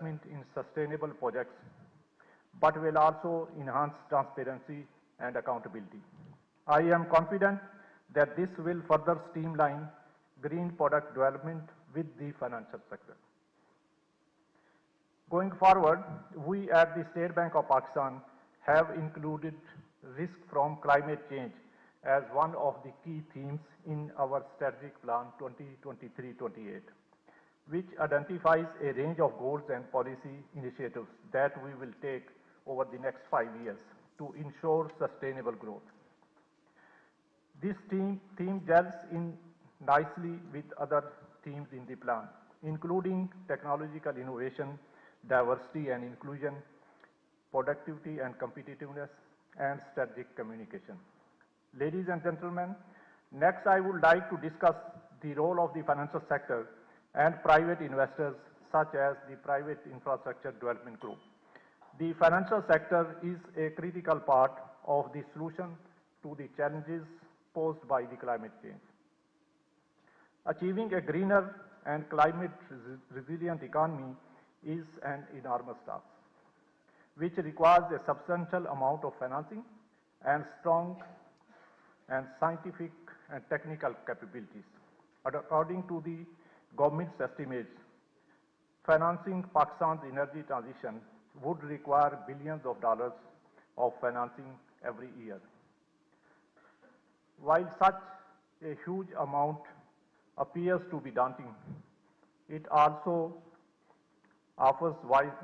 investment in sustainable projects, but will also enhance transparency and accountability. I am confident that this will further streamline green product development with the financial sector. Going forward, we at the State Bank of Pakistan have included risk from climate change as one of the key themes in our strategic plan 2023-28, which identifies a range of goals and policy initiatives that we will take over the next 5 years to ensure sustainable growth. This theme gels in nicely with other themes in the plan, including technological innovation, diversity and inclusion, productivity and competitiveness, and strategic communication. Ladies and gentlemen, next I would like to discuss the role of the financial sector and private investors such as the Private Infrastructure Development Group. The financial sector is a critical part of the solution to the challenges posed by the climate change. Achieving a greener and climate resilient economy is an enormous task, which requires a substantial amount of financing and strong and scientific and technical capabilities. According to the government's estimates, financing Pakistan's energy transition would require billions of dollars of financing every year. While such a huge amount appears to be daunting, it also offers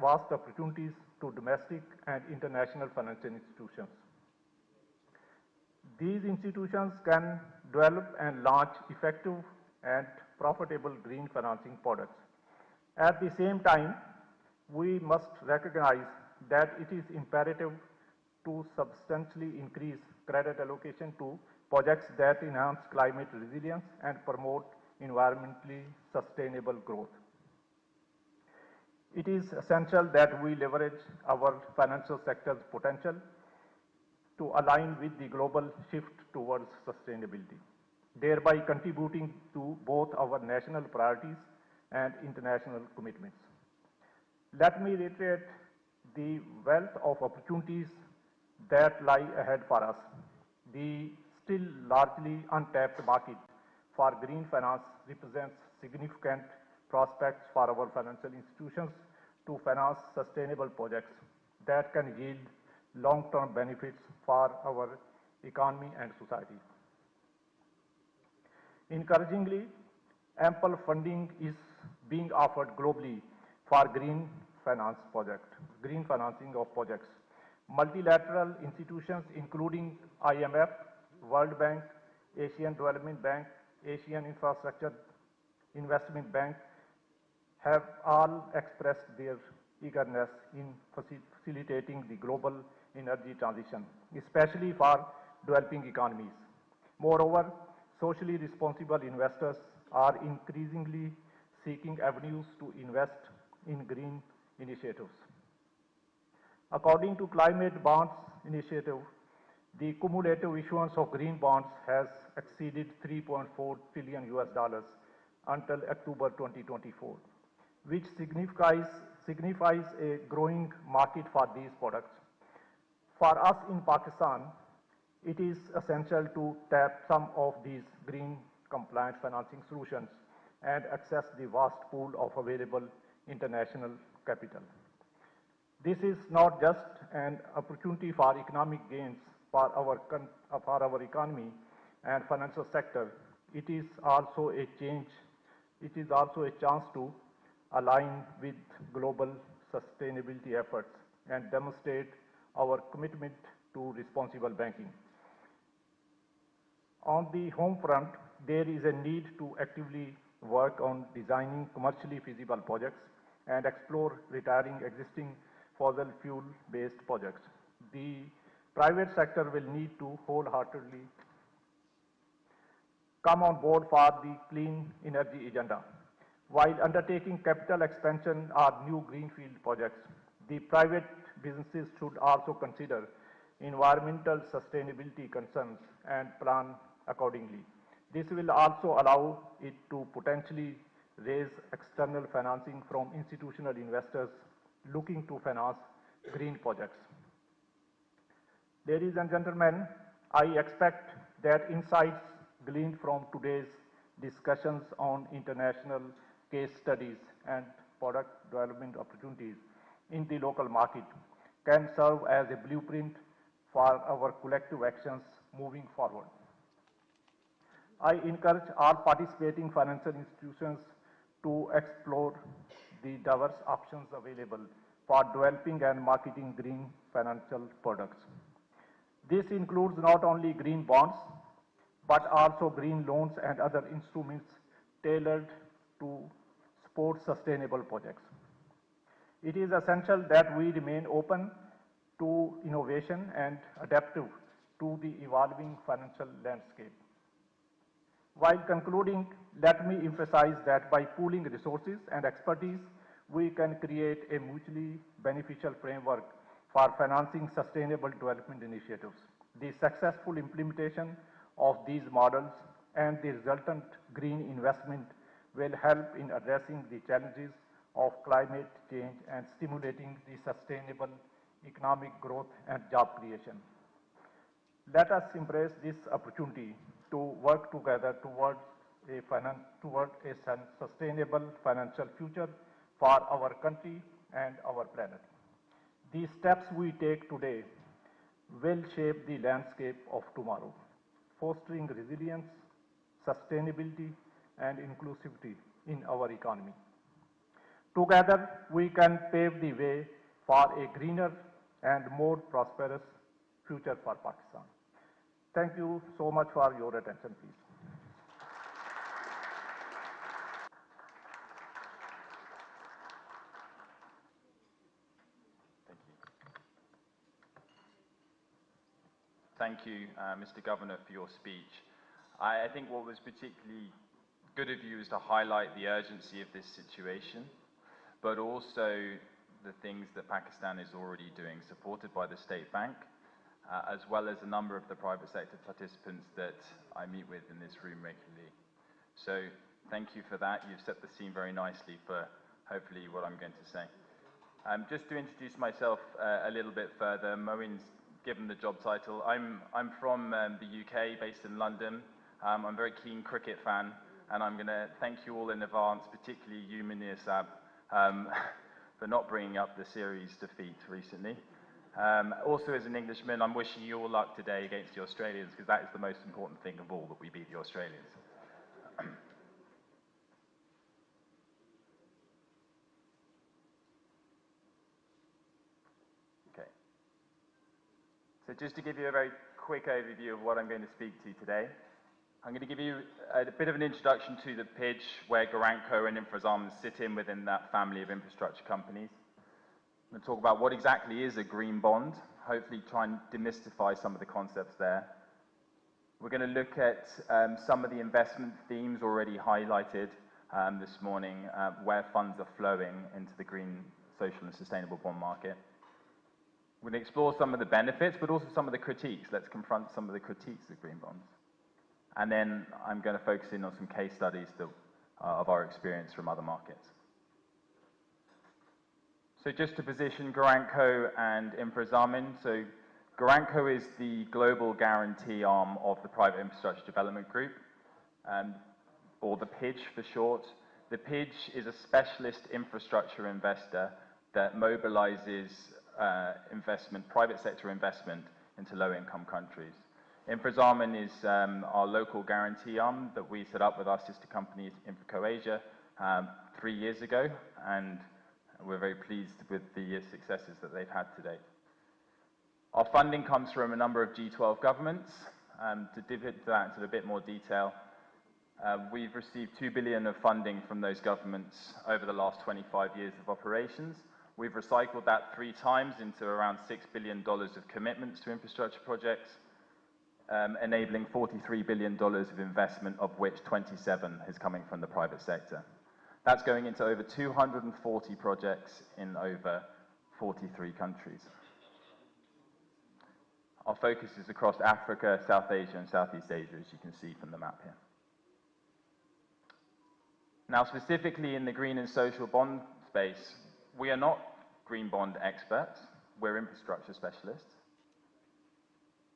vast opportunities to domestic and international financial institutions. These institutions can develop and launch effective and profitable green financing products. At the same time, we must recognize that it is imperative to substantially increase credit allocation to projects that enhance climate resilience and promote environmentally sustainable growth. It is essential that we leverage our financial sector's potential to align with the global shift towards sustainability, thereby contributing to both our national priorities and international commitments. Let me reiterate the wealth of opportunities that lie ahead for us. The still largely untapped market for green finance represents significant prospects for our financial institutions to finance sustainable projects that can yield long-term benefits for our economy and society. Encouragingly, ample funding is being offered globally for green financing of projects. Multilateral institutions including IMF, World Bank, Asian Development Bank, Asian Infrastructure Investment Bank have all expressed their eagerness in facilitating the global energy transition, especially for developing economies. Moreover, socially responsible investors are increasingly seeking avenues to invest in green initiatives. According to Climate Bonds Initiative, the cumulative issuance of green bonds has exceeded $3.4 trillion until October 2024, which signifies a growing market for these products. For us in Pakistan, it is essential to tap some of these green compliant financing solutions and access the vast pool of available international capital. This is not just an opportunity for economic gains for our economy and financial sector. It is also a chance to align with global sustainability efforts and demonstrate our commitment to responsible banking. On the home front, there is a need to actively work on designing commercially feasible projects and explore retiring existing fossil fuel-based projects. The private sector will need to wholeheartedly come on board for the clean energy agenda. While undertaking capital expansion or new greenfield projects, the private businesses should also consider environmental sustainability concerns and plan accordingly. This will also allow it to potentially raise external financing from institutional investors looking to finance green projects. Ladies and gentlemen, I expect that insights gleaned from today's discussions on international case studies and product development opportunities in the local market can serve as a blueprint for our collective actions moving forward. I encourage all participating financial institutions to explore the diverse options available for developing and marketing green financial products. This includes not only green bonds, but also green loans and other instruments tailored to support sustainable projects. It is essential that we remain open to innovation and adaptive to the evolving financial landscape. While concluding, let me emphasize that by pooling resources and expertise, we can create a mutually beneficial framework for financing sustainable development initiatives. The successful implementation of these models and the resultant green investment will help in addressing the challenges of climate change and stimulating the sustainable economic growth and job creation. Let us embrace this opportunity to work together towards a sustainable financial future for our country and our planet. The steps we take today will shape the landscape of tomorrow, fostering resilience, sustainability, and inclusivity in our economy. Together, we can pave the way for a greener and more prosperous future for Pakistan. Thank you so much for your attention, please. Thank you, Mr. Governor, for your speech. I think what was particularly good of you is to highlight the urgency of this situation, but also the things that Pakistan is already doing, supported by the State Bank, as well as a number of the private sector participants that I meet with in this room regularly. So thank you for that. You've set the scene very nicely for hopefully what I'm going to say. Just to introduce myself a little bit further, Moin's given the job title. I'm from the UK, based in London. I'm a very keen cricket fan, and I'm going to thank you all in advance, particularly you, Munir Sab, for not bringing up the series defeat recently. Also, as an Englishman, I'm wishing you all luck today against the Australians, because that is the most important thing of all, that we beat the Australians. Okay. So just to give you a very quick overview of what I'm going to speak to today, I'm going to give you a bit of an introduction to the pitch where Garanco and Infrazaman sit in within that family of infrastructure companies. I'm going to talk about what exactly is a green bond, hopefully try and demystify some of the concepts there. We're going to look at some of the investment themes already highlighted this morning, where funds are flowing into the green, social and sustainable bond market. We're going to explore some of the benefits, but also some of the critiques. Let's confront some of the critiques of green bonds. And then I'm going to focus in on some case studies of our experience from other markets. So just to position Garanco and Infrazaman. So Garanco is the global guarantee arm of the Private Infrastructure Development Group, or the PIDG for short. The PIDG is a specialist infrastructure investor that mobilizes investment, private sector investment into low-income countries. Infrazaman is our local guarantee arm that we set up with our sister company Infraco Asia 3 years ago, and we're very pleased with the successes that they've had to date. Our funding comes from a number of G12 governments. To dive into that into a bit more detail, we've received $2 billion of funding from those governments over the last 25 years of operations. We've recycled that 3 times into around $6 billion of commitments to infrastructure projects, enabling $43 billion of investment, of which 27 is coming from the private sector. That's going into over 240 projects in over 43 countries. Our focus is across Africa, South Asia and Southeast Asia, as you can see from the map here. Now, specifically in the green and social bond space, we are not green bond experts, we're infrastructure specialists.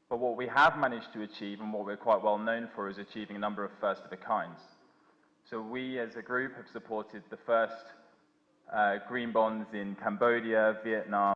But what we have managed to achieve, and what we're quite well known for, is achieving a number of first-of-a-kinds. So we, as a group, have supported the first green bonds in Cambodia, Vietnam,